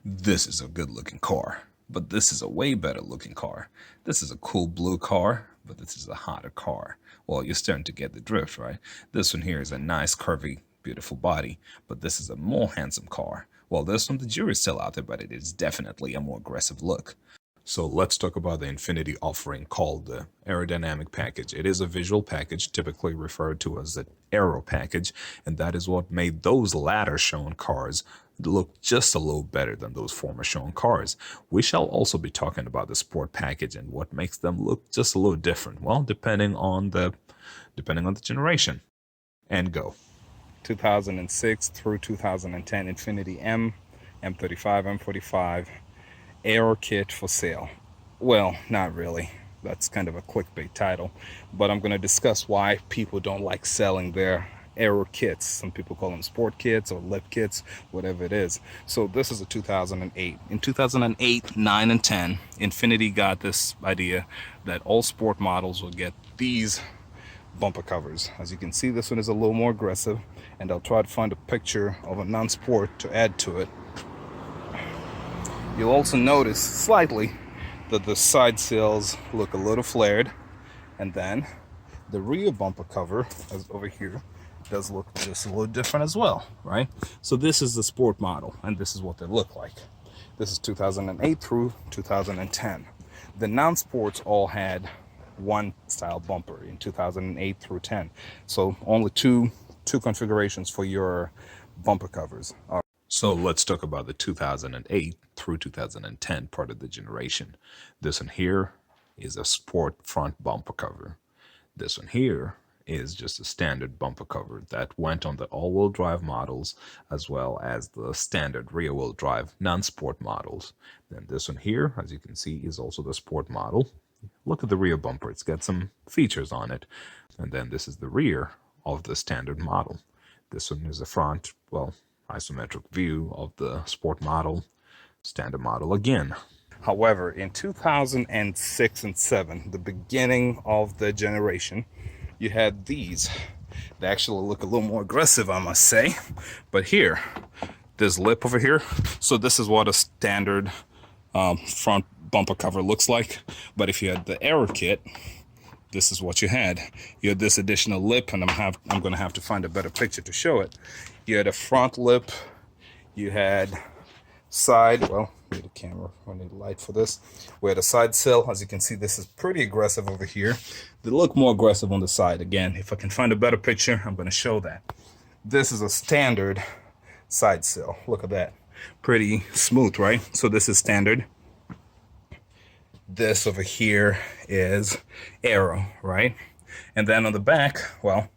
This is a good looking car, but this is a way better looking car. This is a cool blue car, but this is a hotter car. Well, you're starting to get the drift, right? This one here is a nice, curvy, beautiful body, but this is a more handsome car. Well, this one, the jury's still out there, but it is definitely a more aggressive look. So let's talk about the Infiniti offering called the aerodynamic package. It is a visual package typically referred to as the aero package, and that is what made those latter shown cars look just a little better than those former shown cars. We shall also be talking about the sport package and what makes them look just a little different. Well, depending on the generation. And go. 2006 through 2010 Infiniti M35, M45 Aero kit for sale. Well, not really. That's kind of a clickbait title, but I'm going to discuss why people don't like selling their Aero kits. Some people call them sport kits or lip kits, whatever it is. So this is a 2008. In 2008, 9, and 10, Infiniti got this idea that all sport models will get these bumper covers. As you can see, this one is a little more aggressive, and I'll try to find a picture of a non-sport to add to it. You'll also notice slightly that the side sills look a little flared, and then the rear bumper cover, as over here, does look just a little different as well, right? So this is the sport model, and this is what they look like. This is 2008 through 2010. The non-sports all had one style bumper in 2008 through 10, so only two configurations for your bumper covers. So let's talk about the 2008 through 2010 part of the generation. This one here is a sport front bumper cover. This one here is just a standard bumper cover that went on the all-wheel drive models as well as the standard rear-wheel drive non-sport models. Then this one here, as you can see, is also the sport model. Look at the rear bumper. It's got some features on it. And then this is the rear of the standard model. This one is the front, well, isometric view of the sport model, standard model again. However, in 2006 and 7, the beginning of the generation, you had these. They actually look a little more aggressive, I must say. But here, this lip over here, so this is what a standard front bumper cover looks like. But if you had the Aero kit, this is what you had. You had this additional lip, and I'm going to have to find a better picture to show it. You had a front lip, you had side, well, we need a camera, I need a light for this. We had a side sill. As you can see, this is pretty aggressive over here. They look more aggressive on the side. Again, if I can find a better picture, I'm going to show that. This is a standard side sill. Look at that. Pretty smooth, right? So this is standard. This over here is Aero, right? And then on the back, well,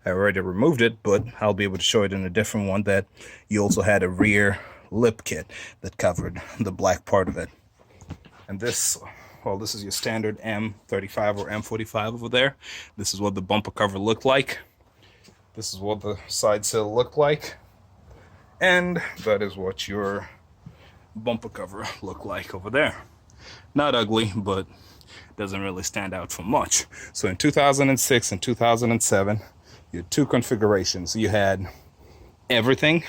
I already removed it, but I'll be able to show it in a different one that you also had a rear lip kit that covered the black part of it. And this, well, this is your standard M35 or M45 over there. This is what the bumper cover looked like. This is what the side sill looked like. And that is what your bumper cover looked like over there. Not ugly, but doesn't really stand out for much. So in 2006 and 2007, you had two configurations. You had everything,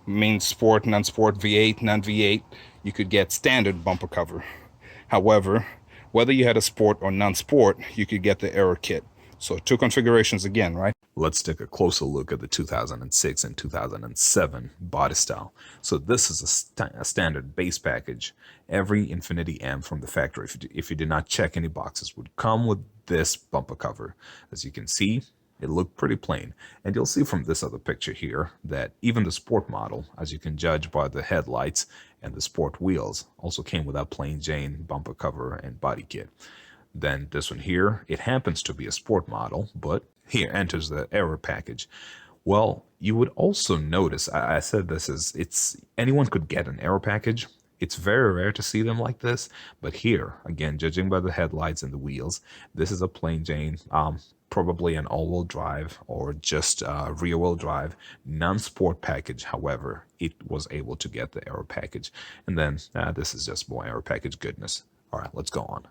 means sport, non-sport, V8, non-V8. You could get standard bumper cover. However, whether you had a sport or non-sport, you could get the Aero kit. So two configurations again, right? Let's take a closer look at the 2006 and 2007 body style. So this is a standard base package. Every Infiniti M from the factory, if you did not check any boxes, would come with this bumper cover. As you can see, it looked pretty plain. And you'll see from this other picture here that even the sport model, as you can judge by the headlights and the sport wheels, also came with a plain Jane bumper cover and body kit. Then this one here, it happens to be a sport model, but here enters the Aero package. Well, you would also notice, I said it's anyone could get an Aero package. It's very rare to see them like this, but here, again, judging by the headlights and the wheels, this is a plain Jane, probably an all-wheel drive or just rear-wheel drive non-sport package. However, it was able to get the Aero package. And then this is just more Aero package goodness. All right, let's go on.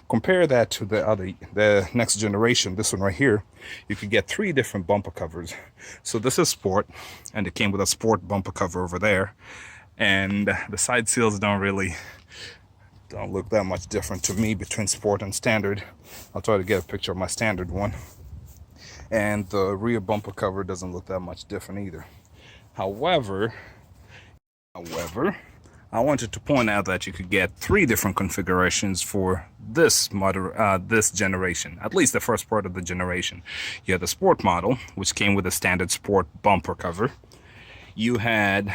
Compare that to the next generation, this one right here. You could get three different bumper covers. So this is sport, and it came with a sport bumper cover over there. and the side seals don't look that much different to me between sport and standard. I'll try to get a picture of my standard one. And the rear bumper cover doesn't look that much different either. However, I wanted to point out that you could get 3 different configurations for this model, this generation, at least the first part of the generation. You had the sport model, which came with a standard sport bumper cover. You had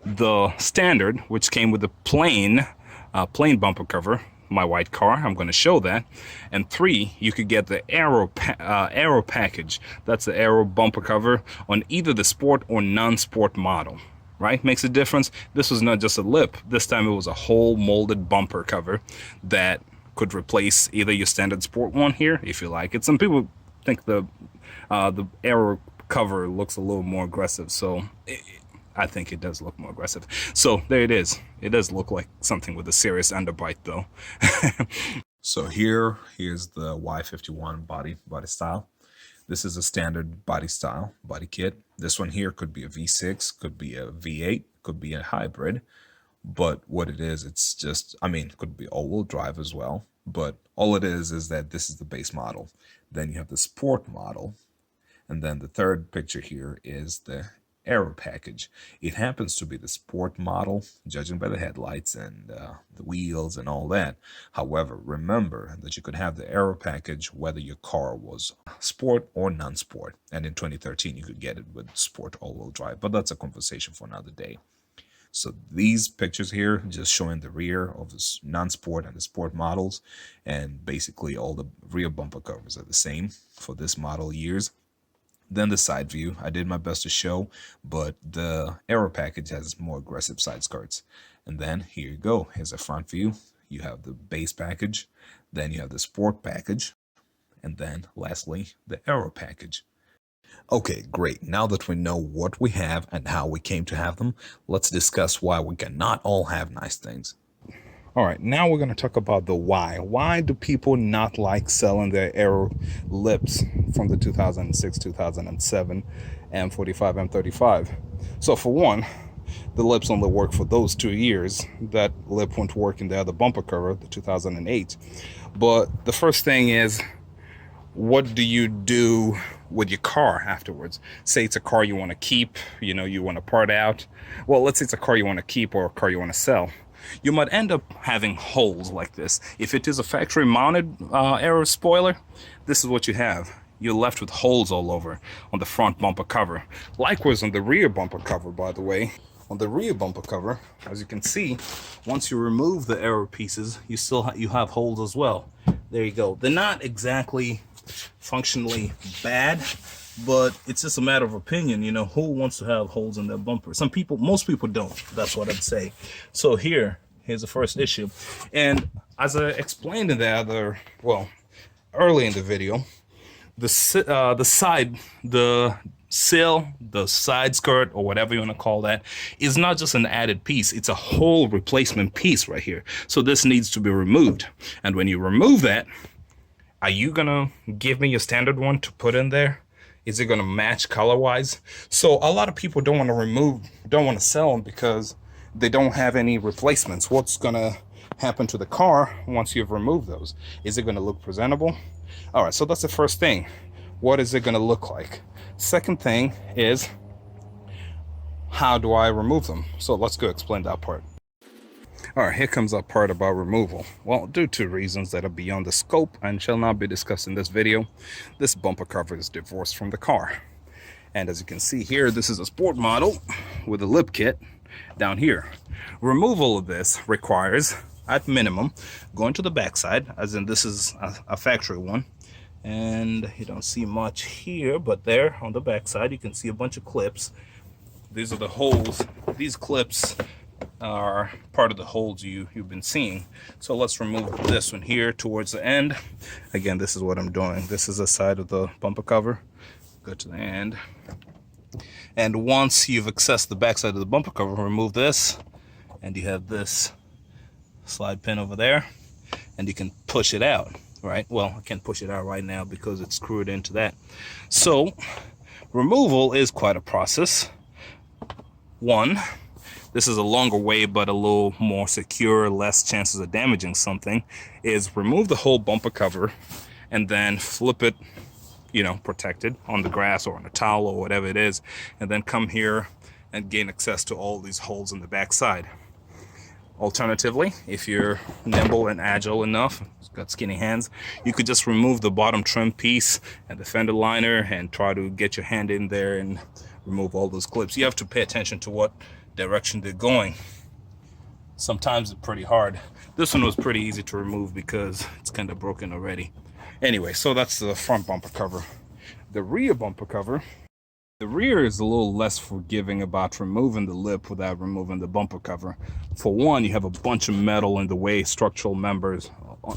the standard, which came with a plain bumper cover. My white car, I'm going to show that. And 3, you could get the AERO package. That's the AERO bumper cover on either the sport or non-sport model. Right? Makes a difference. This was not just a lip. This time it was a whole molded bumper cover that could replace either your standard sport one here, if you like it. Some people think the AERO cover looks a little more aggressive, so I think it does look more aggressive. So there it is. It does look like something with a serious underbite, though. So here's the Y51 body style. This is a standard body style, body kit. This one here could be a V6, could be a V8, could be a hybrid. But what it is, it's just, I mean, it could be all-wheel drive as well. But all it is that this is the base model. Then you have the sport model. And then the third picture here is the AERO package. It happens to be the sport model, judging by the headlights and the wheels and all that. However, remember that you could have the AERO package whether your car was sport or non-sport. And in 2013, you could get it with sport all-wheel drive. But that's a conversation for another day. So these pictures here just showing the rear of the non-sport and the sport models. And basically all the rear bumper covers are the same for this model years. Then the side view, I did my best to show, but the AERO package has more aggressive side skirts. And then here you go. Here's a front view. You have the base package. Then you have the sport package. And then lastly, the AERO package. Okay, great. Now that we know what we have and how we came to have them, let's discuss why we cannot all have nice things. All right, now we're going to talk about the why. Why do people not like selling their AERO lips from the 2006, 2007 M45, M35? So for one, the lips only work for those 2 years. That lip won't work in the other bumper cover, the 2008. But the first thing is, what do you do with your car afterwards? Say it's a car you want to keep, you want to part out. Well, let's say it's a car you want to keep or a car you want to sell. You might end up having holes like this. If it is a factory mounted AERO spoiler, this is what you have. You're left with holes all over on the front bumper cover. Likewise on the rear bumper cover, by the way. On the rear bumper cover, as you can see, once you remove the AERO pieces, you have holes as well. There you go. They're not exactly functionally bad, but it's just a matter of opinion. Who wants to have holes in their bumper? Most people don't. That's what I'd say. So here's the first issue. And as I explained in early in the video, the sill, the side skirt, or whatever you want to call that, is not just an added piece. It's a whole replacement piece right here. So this needs to be removed. And when you remove that, are you gonna give me your standard one to put in there? Is it gonna match color-wise? So a lot of people don't want to sell them because they don't have any replacements. What's gonna happen to the car once you've removed those? Is it gonna look presentable? All right, so that's the first thing. What is it gonna look like? Second thing is, how do I remove them? So let's go explain that part. All right, here comes that part about removal. Well, due to reasons that are beyond the scope and shall not be discussed in this video, this bumper cover is divorced from the car. And as you can see here, this is a sport model with a lip kit down here. Removal of this requires, at minimum, going to the backside, as in this is a factory one. And you don't see much here, but there on the backside, you can see a bunch of clips. These are the holes. These clips are part of the holes you've been seeing. So let's remove this one here towards the end. Again, this is what I'm doing. This is the side of the bumper cover. Go to the end. And once you've accessed the back side of the bumper cover, remove this. And you have this slide pin over there. And you can push it out, right? Well, I can't push it out right now because it's screwed into that. So removal is quite a process. One, this is a longer way but a little more secure, less chances of damaging something, is remove the whole bumper cover and then flip it, you know, protected on the grass or on a towel or whatever it is, and then come here and gain access to all these holes in the back side. Alternatively, if you're nimble and agile enough, got skinny hands, you could just remove the bottom trim piece and the fender liner and try to get your hand in there and remove all those clips. You have to pay attention to what direction they're going. Sometimes it's pretty hard. This one was pretty easy to remove because it's kind of broken already. Anyway, so that's the front bumper cover. The rear bumper cover, the rear is a little less forgiving about removing the lip without removing the bumper cover. For one, you have a bunch of metal in the way, structural members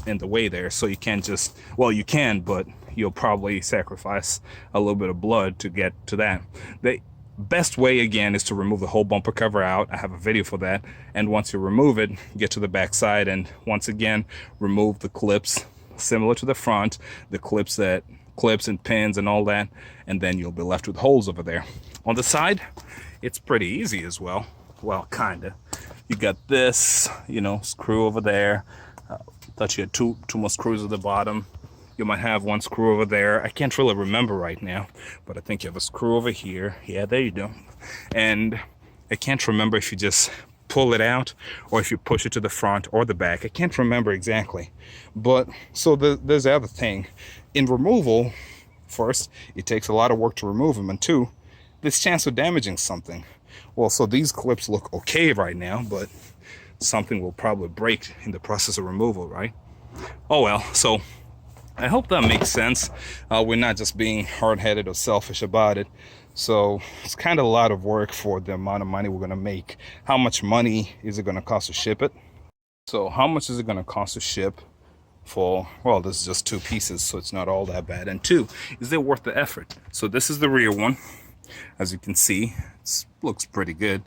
in the way there, so you can't just, well, you can, but you'll probably sacrifice a little bit of blood to get to that. The best way, again, is to remove the whole bumper cover out. I have a video for that. And once you remove it, get to the back side and once again, remove the clips similar to the front, the clips and pins and all that, and then you'll be left with holes over there. On the side, it's pretty easy as well. Well, kinda. You got this, you know, screw over there. Thought you had two more screws at the bottom. You might have one screw over there. I can't really remember right now, but I think you have a screw over here. Yeah, there you go. And I can't remember if you just pull it out or if you push it to the front or the back. I can't remember exactly. But so there's the other thing. In removal, first, it takes a lot of work to remove them, and two, there's chance of damaging something. Well, so these clips look okay right now, but something will probably break in the process of removal, right? Oh well, so I hope that makes sense. We're not just being hard-headed or selfish about it. So it's kind of a lot of work for the amount of money we're going to make. How much money is it going to cost to ship it? So how much is it going to cost to ship for, well, this is just two pieces, so it's not all that bad. And two, is it worth the effort? So this is the rear one. As you can see, it looks pretty good.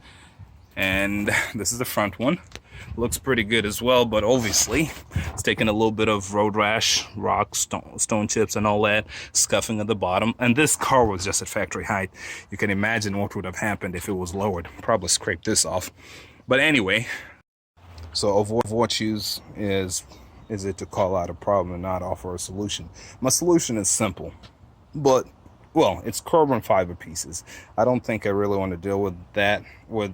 And this is the front one. Looks pretty good as well, but obviously it's taking a little bit of road rash, rocks, stone chips and all that, scuffing at the bottom. And this car was just at factory height. You can imagine what would have happened if it was lowered. Probably scraped this off. But anyway, so of what use is it to call out a problem and not offer a solution? My solution is simple, but, well, it's carbon fiber pieces. I don't think I really want to deal with that, with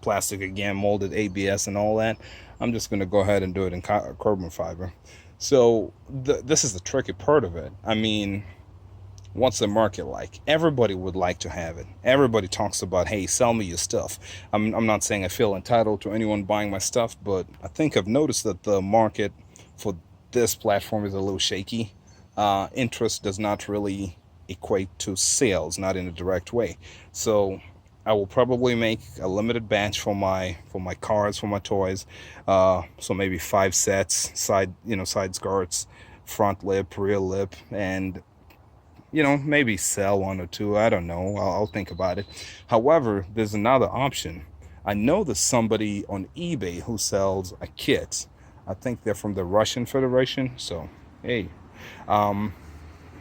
plastic again, molded ABS and all that. I'm just going to go ahead and do it in carbon fiber. So this is the tricky part of it. I mean, what's the market like? Everybody would like to have it. Everybody talks about, hey, sell me your stuff. I'm not saying I feel entitled to anyone buying my stuff, but I think I've noticed that the market for this platform is a little shaky. Interest does not really equate to sales, not in a direct way. So I will probably make a limited batch for my cars, for my toys. So maybe 5 sets, side skirts, front lip, rear lip, and maybe sell 1 or 2. I don't know. I'll think about it. However, there's another option. I know there's somebody on eBay who sells a kit. I think they're from the Russian Federation. So, hey. And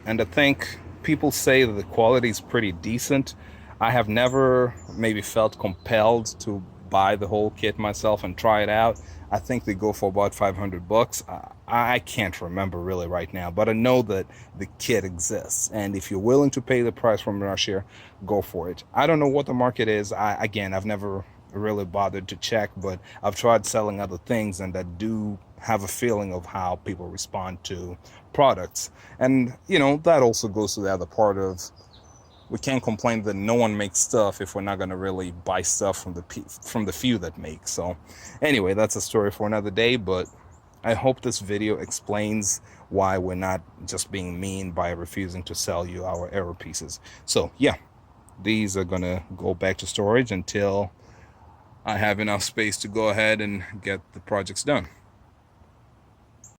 I think people say that the quality is pretty decent. I have never maybe felt compelled to buy the whole kit myself and try it out. I think they go for about $500. I can't remember really right now, but I know that the kit exists. And if you're willing to pay the price from Russia, go for it. I don't know what the market is. Again, I've never really bothered to check, but I've tried selling other things and I do have a feeling of how people respond to products. And, that also goes to the other part of, we can't complain that no one makes stuff if we're not going to really buy stuff from the few that make. So anyway, that's a story for another day, but I hope this video explains why we're not just being mean by refusing to sell you our AERO pieces. So yeah, these are going to go back to storage until I have enough space to go ahead and get the projects done.